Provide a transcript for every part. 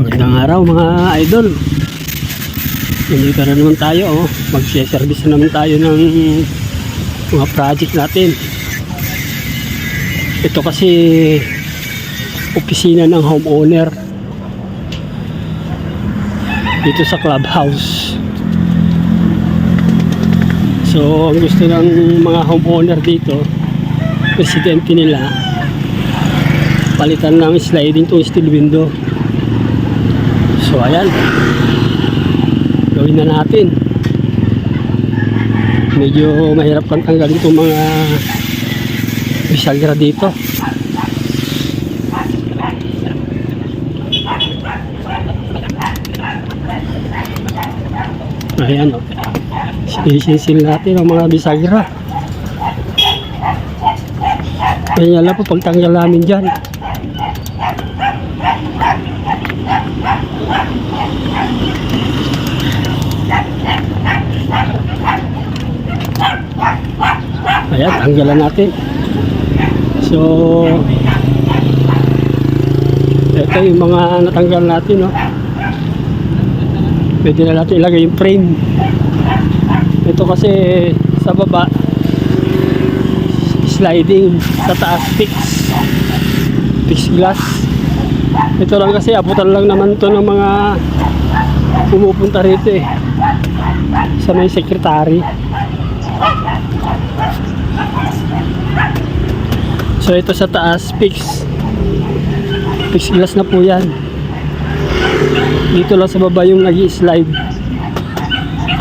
Magandang araw mga idol. Nandito na naman tayo, mag-service na naman tayo ng mga project natin. Ito kasi opisina ng homeowner dito sa clubhouse. So ang gusto ng mga homeowner dito, presidente nila, palitan ng sliding to steel window. So ayan, gawin na natin. Medyo mahirap pang tanggalin itong mga bisagra dito. Ayan, sinisinsil natin ang mga bisagra. Ayan lang po pagtanggal namin dyan. Ayan, tanggalan natin. So ito yung mga natanggal natin, no? Pwede na natin ilagay yung frame. Ito kasi sa baba sliding, sa taas fixed glass. Ito lang kasi abutan lang naman to ng mga pumupunta rito sa may secretary. So ito sa taas fixed glass na po yan. Dito lang sa baba yung nag-i-slide.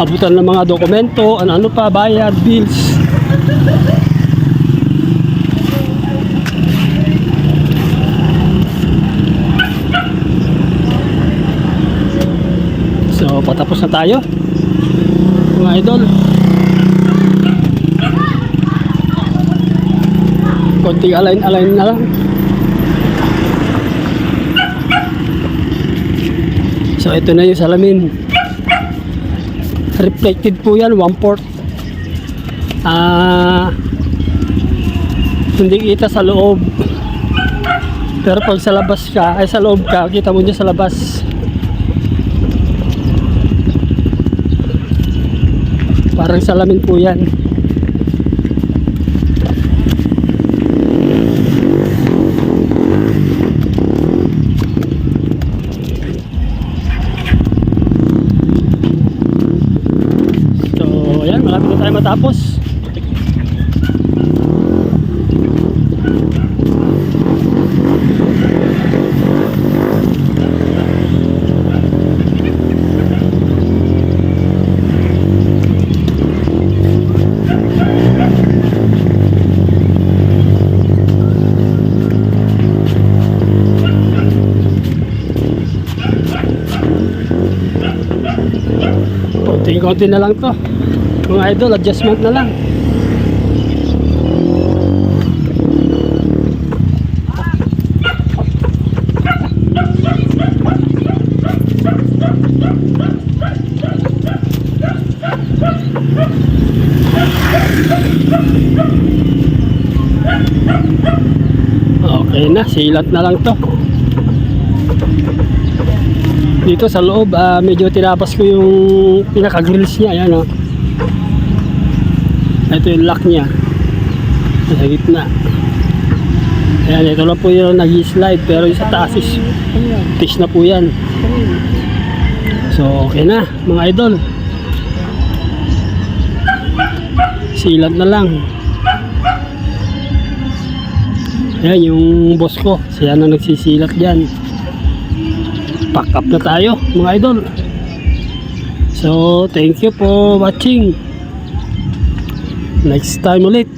Abutan ng mga dokumento, ano pa, bayad, bills. So patapos na tayo mga idol. Konting align na lang. So ito na yung salamin. Reflected po yan, 1/4. Hindi kita sa loob. Pero pag sa labas ka, ay sa loob ka, kita mo dyan sa labas. Parang salamin po yan. So ayan, malapit na tayo matapos. Konti na lang to mga idol, adjustment na lang. Okay na, silat na lang to. Dito sa loob, medyo tinapas ko yung pinaka-grills niya. Ayan, oh. Ito yung lock niya sa gitna. Ayan, ito lang po yung nag-slide, pero yung sa taas is fix na po yan. So okay na mga idol, silat na lang. Ayan yung boss ko, siya na nagsisilat dyan. Pack up na tayo mga idol. So thank you for watching. Next time ulit.